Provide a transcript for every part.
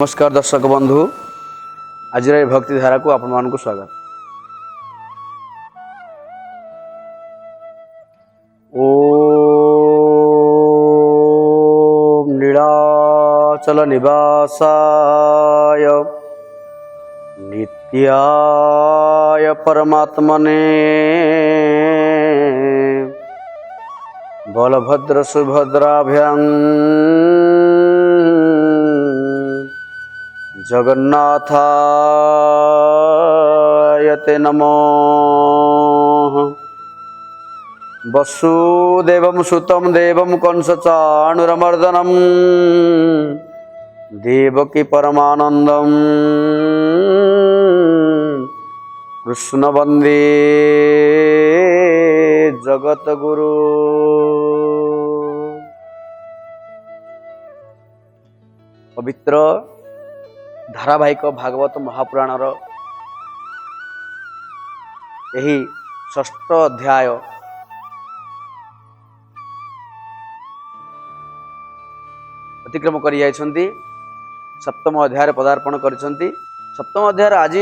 नमस्कार दर्शक बंधु, आज भक्ति धारा को आपण मानक स्वागत। ओम नीलाचल निवासाय नित्याय परमात्मने बलभद्र सुभद्राभ्यां जगन्नाथाय ते नमः। वसुदेवं सुतं देवं कंसचाणूरमर्दनं देवकी परमानन्दं कृष्ण वन्दे जगद्गुरु। पवित्र धारावाहिक भागवत महापुराणर यही षष्ठ अध्याय अतिक्रम कर सप्तम अध्याय पदार्पण कर सप्तम अध्याय आज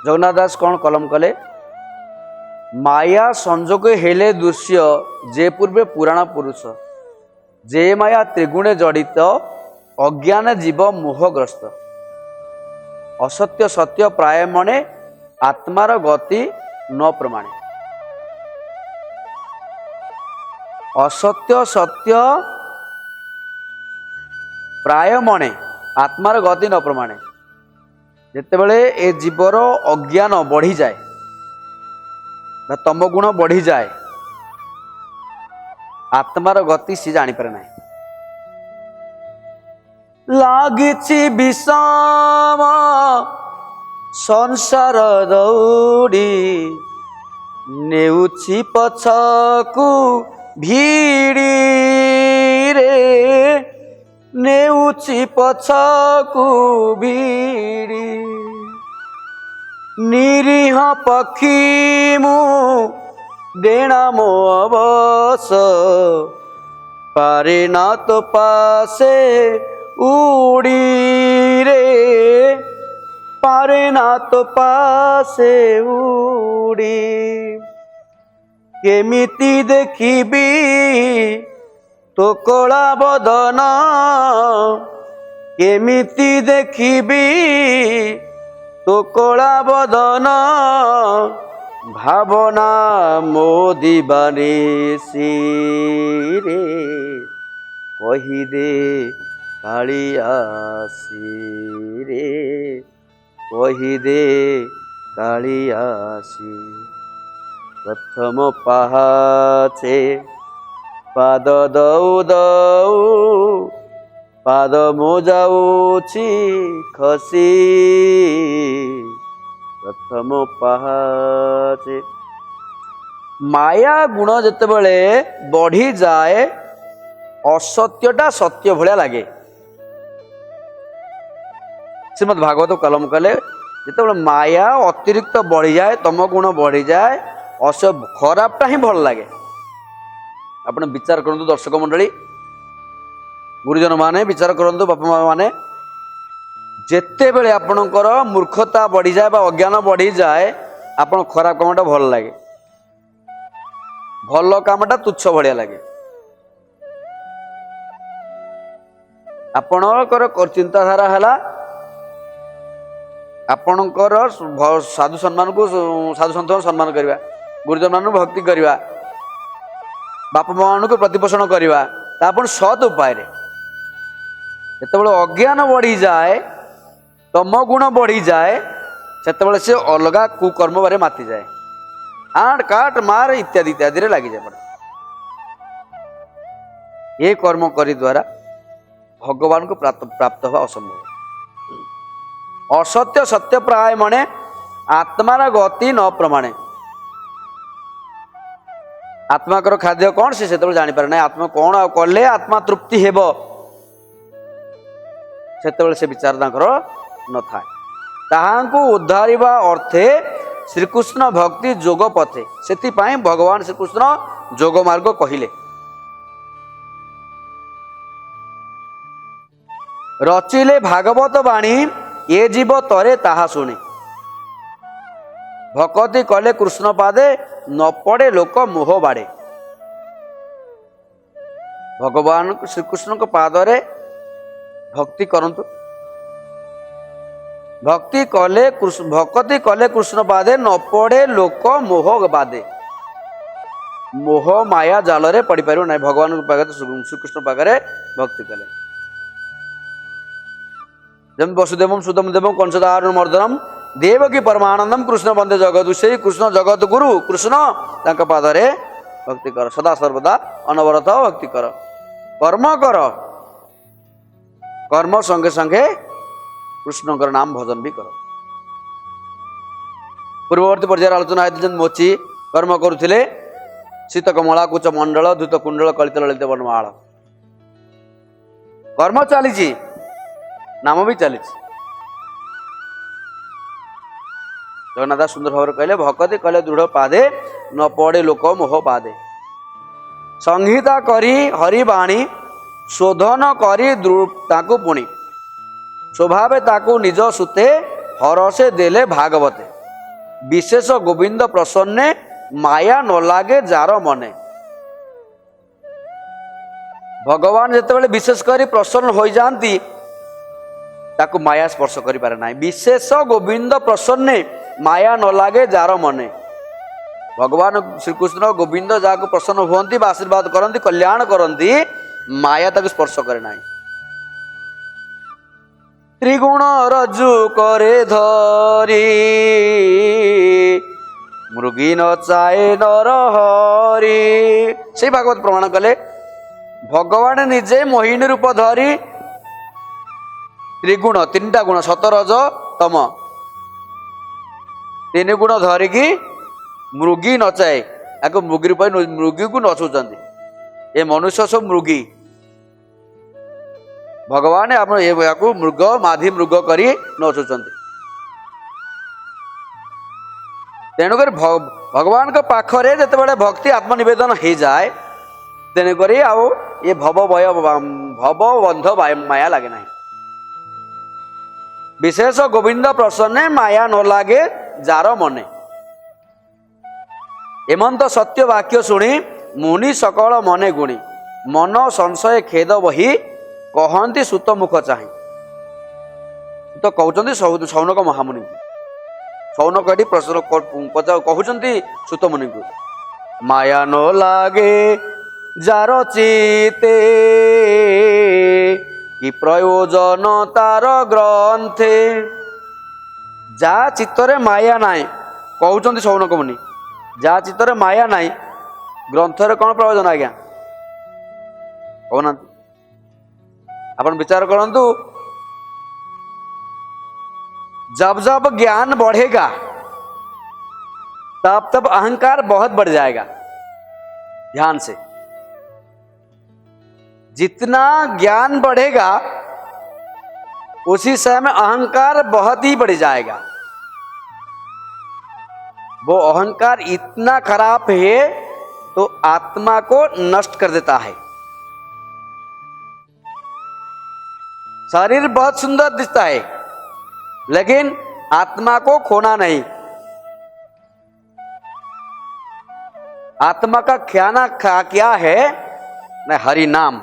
जगन्नाथ दास कौन कलम कले माया संजोग हेले दृश्य जे पूर्वे पुराण पुरुष जे माया त्रिगुणे जड़ित अज्ञान जीव मोहग्रस्त असत्य सत्य प्राय मणे आत्मार गति न प्रमाणे। असत्य सत्य प्राय मणे आत्मार गति न प्रमाणे। जेतेबेले ए जीवर अज्ञान बढ़ी जाए तम गुण बढ़ी जाए आत्मार गति सी जानी पारे ना। लागिछि विषम संसार दौड़ी नेउछि पछकु भिड़ी रे नेउछि पछकु भिड़ी निरीह पक्षी मु डेणा मो अवस पारे ना तो पासे उड़ी रे पारे ना तो पासे उड़ी केमिति देखिबी तो कला बदन केमिति देखिबी तो कला बदन भावना मोदी बनेसी रे कही दे कालियासी रे कही दे कालियासी। प्रथम पहाचे पाद दौ दौ पाद मोजाउछि खसी प्रथम पहाचे। माया गुण जेतेबेले बढ़ी जाए असत्यटा सत्य भलिया लगे। श्रीमद् भागवत कलम कले जिते माया अतिरिक्त बढ़ी जाए तम गुण बढ़ी जाए खराबटा ही भल लगे। आपण विचार करंतु दर्शक मंडली गुरुजन माने विचार करंतु बापा माँ माने जेते बेले आपणकर मूर्खता बढ़ी जाए बा अज्ञान बढ़ी जाए आपण खराब कामटा भल लगे भल कामटा तुच्छ भलिया लगे। आपणकर चिंताधारा है आपणकर साधु सम्मान को साधु सन्त सम्मान करवा गुरुजन मान भक्ति करवा बापा माँ को प्रतिपोषण करवा सत उपाय जितेबाला अज्ञान बढ़ी जाए तम गुण बढ़ी जाए से अलग कुकर्म बारे माति जाए आट काट मार इत्यादि इत्यादि लगी जाए ये कर्म करी द्वारा भगवान को प्राप्त हुआ असंभव। असत्य सत्य प्राय मणे आत्मार गति न प्रमाणे। आत्मा कर खाद्य कौन से जानी पारे ना आत्मा कौन कले आत्मा तृप्ति हेब से विचार न था ताहांकु उद्धारिबा अर्थे श्रीकृष्ण भक्ति जोग पथे से भगवान श्रीकृष्ण जोग मार्ग कहिले। रचिले भागवत बाणी ये जीव तरे ताहा शुणी भक्ति कले कृष्ण पादे न पड़े लोक मोह बाड़े। भगवान श्रीकृष्ण को पादरे भक्ति करंतु भक्ति कले कृष्ण पादे न पड़े लोक मोह बादे। मोह माया जाल रे पड़ी पार ना भगवान श्रीकृष्ण पाखे भक्ति कले। जम वसुदेवम सुतम देवम कंसदारुण मर्दनम देवकी परमानंदम कृष्ण बंदे जगत से कृष्ण जगत गुरु कृष्ण तांका पादरे भक्ति कर सदा सर्वदा अनवरत भक्ति कर कर्म संगे संगे कृष्ण नाम भजन भी कर। पूर्ववर्ती पर्यायर आलोचना है मोची कर्म करुले शीत कमला कुच मंडल धूत कुंडल कलित ललित वनमाल कर्म चली नाम भी चली। जगन्नाथ सुंदर भाव कहले भक्ति कले दृढ़ पादे न पड़े लोक मोह पादे। संहिता करी हरिवाणी शोधन करी ताकू पुणी स्वभावे ताकू निज सुते हरसे देले भागवते। विशेष गोविंद प्रसन्ने माया न लागे जार मने। भगवान जिते विशेष करी प्रसन्न हो जाती ताकू माया स्पर्श करि पारे ना। विशेष गोविंद प्रसन्ने माया न लागे जार मने। भगवान श्रीकृष्ण गोविंद जहाँ प्रसन्न हुंती आशीर्वाद करती कल्याण करती माया ताकू स्पर्श करे ना। त्रिगुण रज्जु करे धरी मृगी न चाहे नर हरि। से भागवत प्रमाण कले भगवान निजे मोहिनी रूप धरी त्रिगुण तीनटा गुण सतरज तम तीन गुण धरिकी मृगी नचाए या मृगी रूप मृगी को नचुंट ये मनुष्य सब मृगी भगवान आप मृग माधि मृग करी नचुंट। तेणुक भगवान के पाखरे जिते भक्ति आत्मनिवेदन हो जाए तेणुक ये भव बंध माया लगे ना। विशेष गोविंद प्रसन्ने माया न लागे जार मने। एमंत सत्य वाक्य शुणी मुनि सकल मने गुणी मन संशय खेद बही कहती सुत मुख चाहे। तो कहते सौनक महामुनि सौनक ये प्रश्न कहते सुत मुनि को माया न लागे जार चिते कि प्रयोजन तार ग्रंथे। जा चित्तरे माया नाई कहते सौनक मुनि जा चित्तरे माया नाई ग्रंथर कौन प्रयोजन आज्ञा कहना अपन विचार करंतु। जब जब ज्ञान बढ़ेगा तब तब अहंकार बहुत बढ़ जाएगा। ध्यान से जितना ज्ञान बढ़ेगा उसी समय में अहंकार बहुत ही बढ़ जाएगा। वो अहंकार इतना खराब है तो आत्मा को नष्ट कर देता है। शरीर बहुत सुंदर दिखता है लेकिन आत्मा को खोना नहीं। आत्मा का खाना क्या है न हरि नाम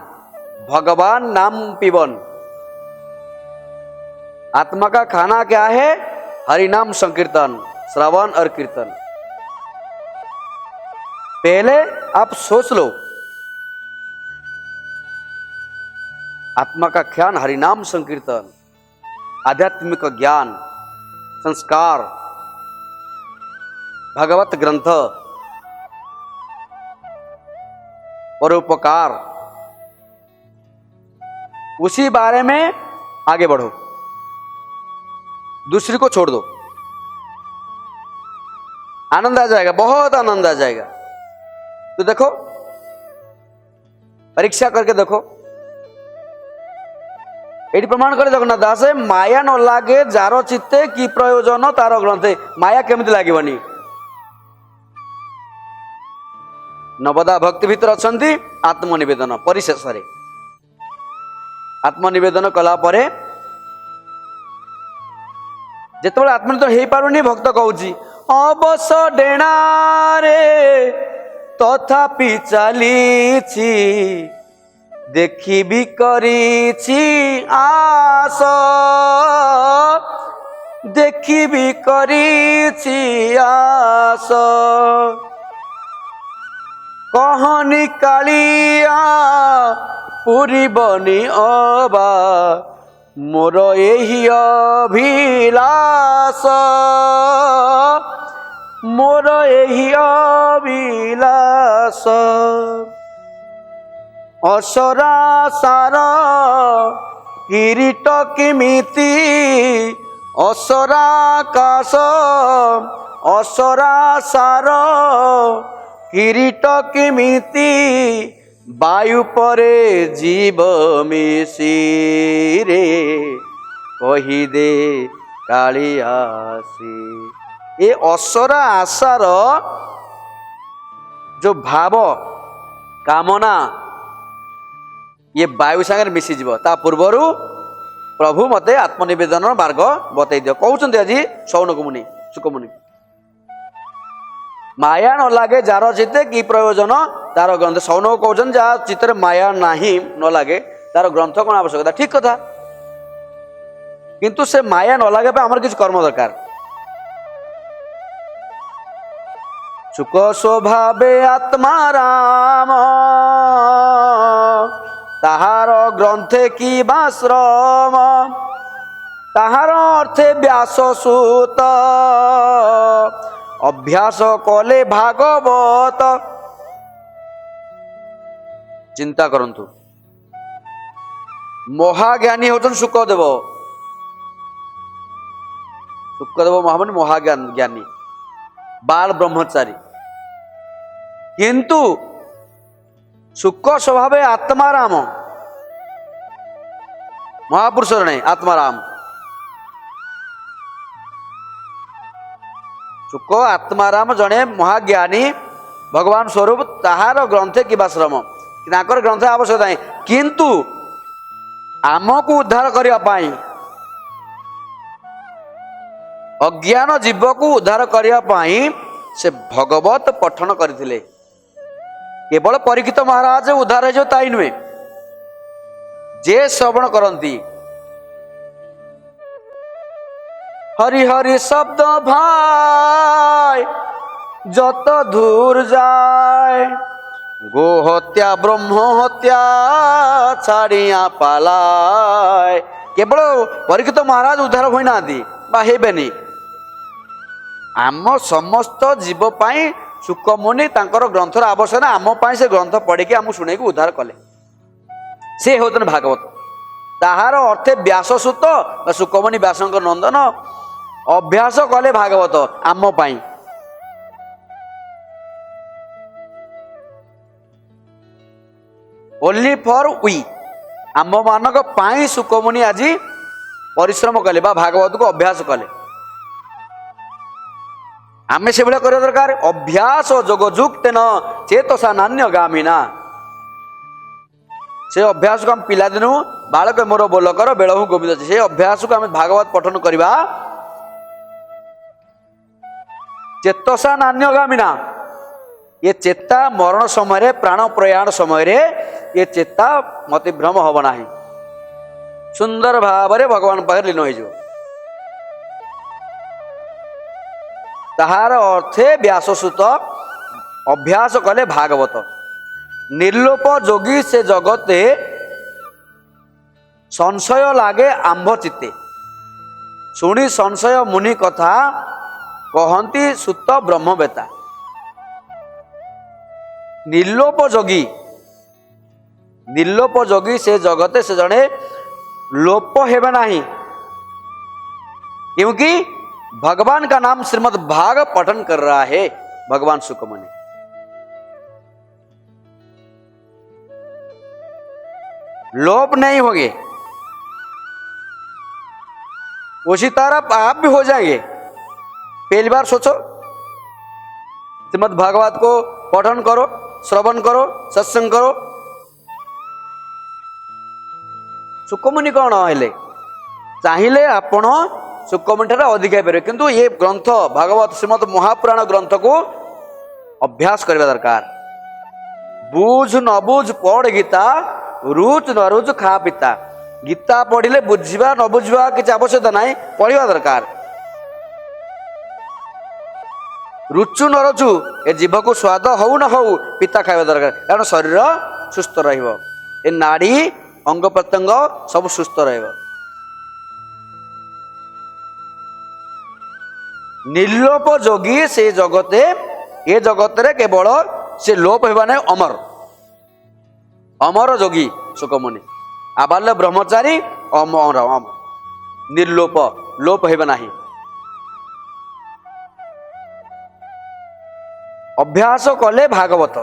भगवान नाम पीवन। आत्मा का खाना क्या है हरि नाम संकीर्तन श्रवण और कीर्तन। पहले आप सोच लो आत्मा का ज्ञान हरिनाम संकीर्तन आध्यात्मिक ज्ञान संस्कार भगवत ग्रंथ परोपकार उसी बारे में आगे बढ़ो दूसरी को छोड़ दो। आनंद आ जाएगा बहुत आनंद आ जाएगा। तो देखो परीक्षा करके देखो एटी प्रमाण करे जगन्नाथ दास माया न लागे जार चित्ते कि प्रयोजन तार ग्रंथे। माया केमिति लागेबनी नवदा भक्ति भितर अछंती आत्मनिवेदन परिशेष रे आत्मनिवेदन कला परे जेतेबेले आत्मनिवेदन हो पारुनी भक्त कहूची अवश डेणारे तथापि चलीछि देखिबी करिछि आस देखिबी करिछि आस कहनी कालिया पूरी बनी अबा मोर एही अभिलाष मोर एही अभिलाष असरा सार किरीट किमिति असरा काश असरा सार किरीट किमिति वायु परे जीव मिशी रे कही दे कालियासी। ये असरा आशार जो भाव कामना ये वायु सागर मिसी जीव ता पूर्वर प्रभु मते आत्मनिवेदन मार्ग बतई दियो कहउछन्ते आज शौनक मुनि शुक मुनि माया न लागे जार चित्ते कि प्रयोजन तार ग्रंथ शौनक कहउछन जा चित्तर माया नाही न लागे तार ग्रंथ कोन आवश्यकता ठीक कथा किंतु से माया न लागे पे हमर किछ कर्म दरकार सुख स्वभावे आत्मा राम ताहार ग्रंथे की बाश्रम ताहार अर्थे व्यास सूत अभ्यास कले भागवत चिंता करंतु महाज्ञानी होचन शुकदेव महामनि महाज्ञानी बाल ब्रह्मचारी किंतु सुख स्वभाव आत्माराम महापुरुष नहीं आत्माराम सुख आत्माराम जड़े महाज्ञानी भगवान स्वरूप ताहार ग्रंथे किबा श्रम ग्रंथ आवश्यकता नहीं किंतु आमको उद्धार करने अज्ञान जीव को उद्धार करने से भगवत पठन करथिले केवल परीक्षित महाराज उद्धार हो ताई नुहे जे श्रवण करती हरि हरि शब्द भाई जत दूर जाए गो हत्या ब्रह्म हत्या छाड़िया पालाय केवल परीक्षित महाराज उद्धार होना हेबेनी आम समस्त जीव पाई सुकमुनि तांकर ग्रंथर आवश्यकता आम पाई से ग्रंथ पढ़ी आम शुणे उद्धार कले से होतन भागवत ताहार अर्थे व्याससूत सुकमुनि व्यासंकर नंदन अभ्यास कले भागवत आम पाई ओनली फॉर वी आम मानक पाई सुकमुनि आज परिश्रम कले बा भागवत को अभ्यास कले आमे से भाया करवा दरकार अभ्यास जोग जुक्त न चेतसा नान्य गामीना से अभ्यास को हम पिला दिनु बालक मोर बोल कर बेलहु गोविंद से अभ्यास को आम भागवत पठन करवा चेतसा नान्य गामीना ये चेता मरण समय प्राण प्रयाण समय ये चेता मतिभ्रम हम ना सुंदर भाव भगवान पाखे लीन हो ताहार अर्थे व्याससूत अभ्यास कले भागवत निर्लोप जोगी से जगते संशय लागे आंभ चित्ते शुणी संशय मुनि कथा कहती सुत ब्रह्मवेता निर्लोप जोगी से जगते से जड़े लोप हेबे नहीं क्योंकि भगवान का नाम श्रीमद् भाग पठन कर रहा है भगवान सुकमुनि लोप नहीं होंगे उसी तरह आप भी हो जाएंगे पहली बार सोचो श्रीमद् भागवत को पठन करो श्रवण करो सत्संग करो सुखमुनि कौन हेले चाहिए आपण सुखमुनि ठारे अधिक पारे किंतु ये ग्रंथ भागवत श्रीमद महापुराण ग्रंथ को अभ्यास करने दरकार। बुझ न बुझ पढ़ गीता रुच न रुच खा पिता गीता पढ़िले बुझा न बुझा किसी आवश्यकता ना पढ़ा दरकार। रुचु न रुचु ए जीव को स्वाद हऊ न हऊ पिता खाଇବା दरकार कारण शरीर सुस्थ रहिबो ए नाड़ी अंग प्रत्यंग सब सुस्थ रहिबो। निर्लोप जोगी से जगते ए जगत केवल से लोप होगा नहीं अमर अमर जोगी सुखमुनि आबाल्य ब्रह्मचारी अमर अमर निर्लोप लोप होगा नहीं। अभ्यास कले भागवत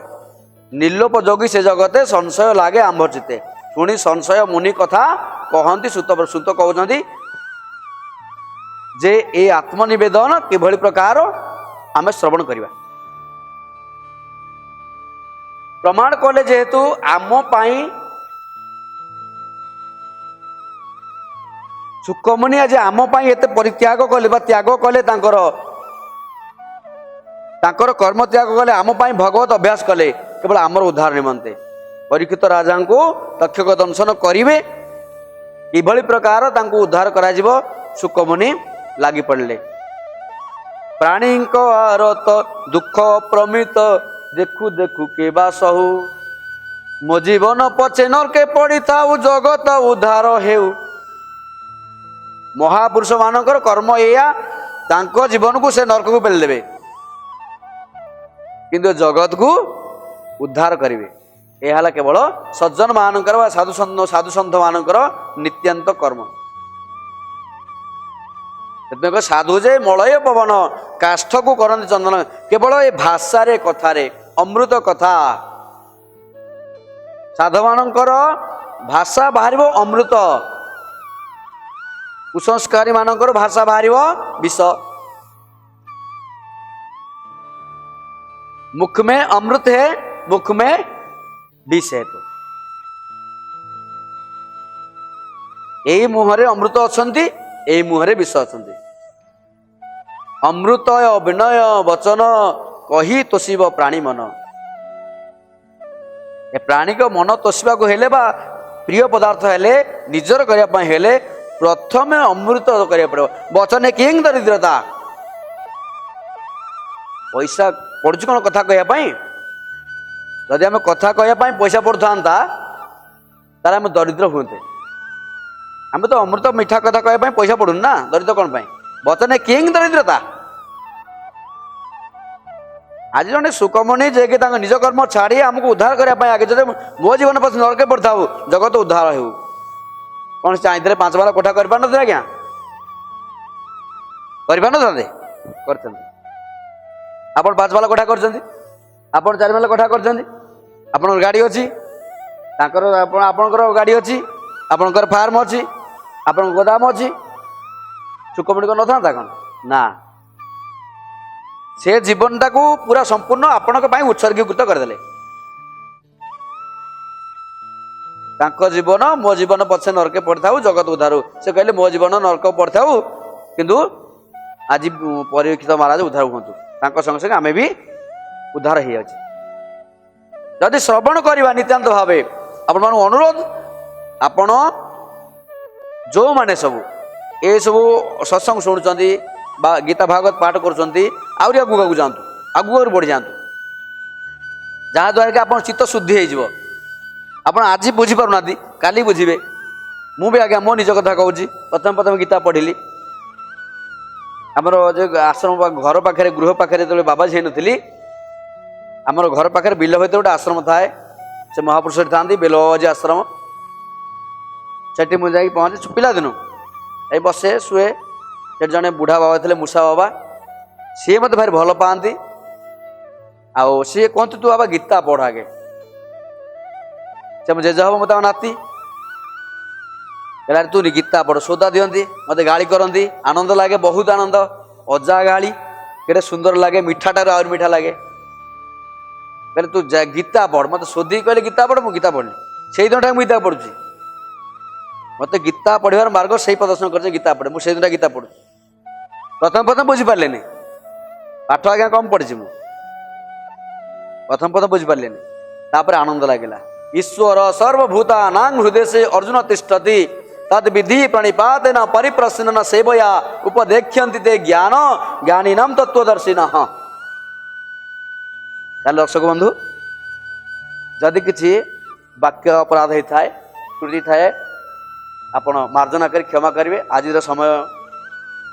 निर्लोप जोगी से जगते संशय लागे आंभचिते पुणी संशय मुनि कथा कहती सुत सुत कहते जे ए आत्मनिवेदन किभली प्रकार आमे श्रवण करिबा प्रमाण कले जेहेतु आम पाई सुखमुनि आज आम पाई एते परित्याग कले बा त्याग कले तांकर कर्म त्याग कले आम पाई भगवत अभ्यास कले केवल आमर उद्धार निमंते परीक्षित राजा को तक्षक दंशन करिवे किभली प्रकार तांको उद्धार करा जिवो सुखमुनि लागी पड़ले। प्राणी आरत दुख प्रमित देखु देखु के बासहु मो जीवन पछे नरके पड़ी थाउ जगत उद्धार हेउ। महापुरुष मानकर कर्म एया तांको जीवन को से नरक को पेल देबे किंतु जगत को उद्धार करिवे एहाला केवल सज्जन मानकर वा साधु संत मानकर नित्यांत कर्म। साधु जे मलय पवन काष्ठ को करते चंदन केवल ए भाषा रे कथा रे अमृत कथा साधु मानकर भाषा बाहर अमृत कुसंस्कारी मानकर भाषा बाहर विष। मुख में अमृत है मुख में विष है तो यही मुहरे अमृत अच्छी यही मुहरे विष अच्छी। अमृत विनय वचन कही तोषिब प्राणी मन ए प्राणी को मन तोषिबा को हेले बा प्रिय पदार्थ हेले निजर करने हेले प्रथम अमृत करिया पड़ो। वचन किंग दरिद्रता पैसा पड़ुछ कौन कथा कहवाई जदि आम कथा कहवाई पैसा पड़ू था तार आम दरिद्र हूँ आम तो अमृत मीठा कथा कहवाई पैसा पड़ू ना दरिद्र कौन पाई वचन किंग दरिद्रता। आज जड़े सुखमुनि जे कि निज कर्म छाड़ी आमको उद्धार करने आगे जब मो जीवन पछ नरके पड़ता जगत उद्धार हो कौन चाहिए 5 बार कोठा कर आज्ञा कर आपण 5 बाला कोठा कर आपण 4 बाला कोठा कर गाड़ी अच्छी आपणकर गाड़ी अच्छी आपणकर फार्म अच्छी आपण गोदाम अच्छी सुखमुनि को न था कौन ना से जीवनटा को पूरा संपूर्ण आपण उत्सर्गीकृत करदे जीवन मो जीवन पछे नरके पड़ता जगत उद्धार से कहले मो जीवन नरक पड़ता किंतु आज परीक्षित महाराज उद्धार हूँ संगे संगे आम भी उद्धार हो जदि श्रवण करवा नित्यांत भाव आपण अनुरोध आपण जो माने सब ए सब सत्संग शुणुंट बा गीता भागवत पाठ करुँच आगू जातु आगू बढ़ी जातु जहाँद्वारा कि आप चित्त शुद्धि हो ଆପଣ ଆଜି ବୁଝିପାରୁନାହାନ୍ତି କାଲି ବୁଝିବେ। ମୁଁ ବି ଆଜ୍ଞା ମୋ ନିଜ କଥା କହୁଛି ପ୍ରଥମେ ଗୀତା ପଢ଼ିଲି ଆମର ଯେ ଆଶ୍ରମ ଘର ପାଖରେ ଗୃହ ପାଖରେ ଯେତେବେଳେ ବାବାଜୀ ହେଇନଥିଲି ଆମର ଘର ପାଖରେ ବିଲ ଭିତରେ ଗୋଟେ ଆଶ୍ରମ ଥାଏ ସେ ମହାପୁରୁଷ ଥାଆନ୍ତି ବେଲବାବାଜୀ ଆଶ୍ରମ ସେଠି ମୁଁ ଯାଇକି ପହଞ୍ଚେ ପିଲାଦିନୁ ଏଇ ବସେ ଶୁଏ ସେଠି ଜଣେ ବୁଢ଼ା ବାବା ଥିଲେ ମୂଷା ବାବା ସିଏ ମୋତେ ଭାରି ଭଲ ପାଆନ୍ତି ଆଉ ସିଏ କୁହନ୍ତୁ ତୁ ବାବା ଗୀତା ପଢ଼ ଆଗେ से जेज हम मत नाती कहला तू गीता पढ़ सोदा दिखती मत गाड़ी करती आनंद लगे बहुत आनंद अजा गाड़ी केटे सुंदर लगे मीठा ठार आहुरी मीठा लगे कहले तू गीता पढ़ मत सोदी कहले गीता पढ़ मुझे गीता पढ़नी से दिन गीता पढ़ुची मत गीता पढ़ार मार्ग से प्रदर्शन कर गीता पढ़े मुझे दिन गीता पढ़ू प्रथम प्रथम बुझीपारे पाठ आज्ञा कम पढ़ी मु प्रथम प्रथम बुझीपारे तापर आनंद लगे ईश्वर सर्वभूतानां हृदय से अर्जुन तिष्ठति तद विधि प्रणिपातेन परिप्रश्न सेवया उपदेक्ष्यन्ति ते ज्ञान ज्ञानीनां तत्वदर्शिनः। दर्शक बंधु जदि किसी वाक्य अपराध होता है त्रुटि थाए आपण मार्जना कर क्षमा करेंगे। आज समय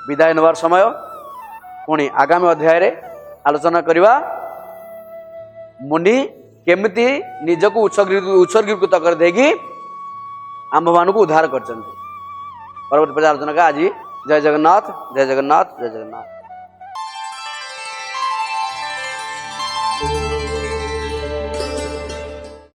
विदाय नवार समय पुणी आगामी अध्याय आलोचना करवा मुनि केमिति निजक उत्सर्गीकृत कर देगी आम मान को उद्धार कर। परवर्ती आलोचना का आज जय जगन्नाथ जय जगन्नाथ जय जगन्नाथ।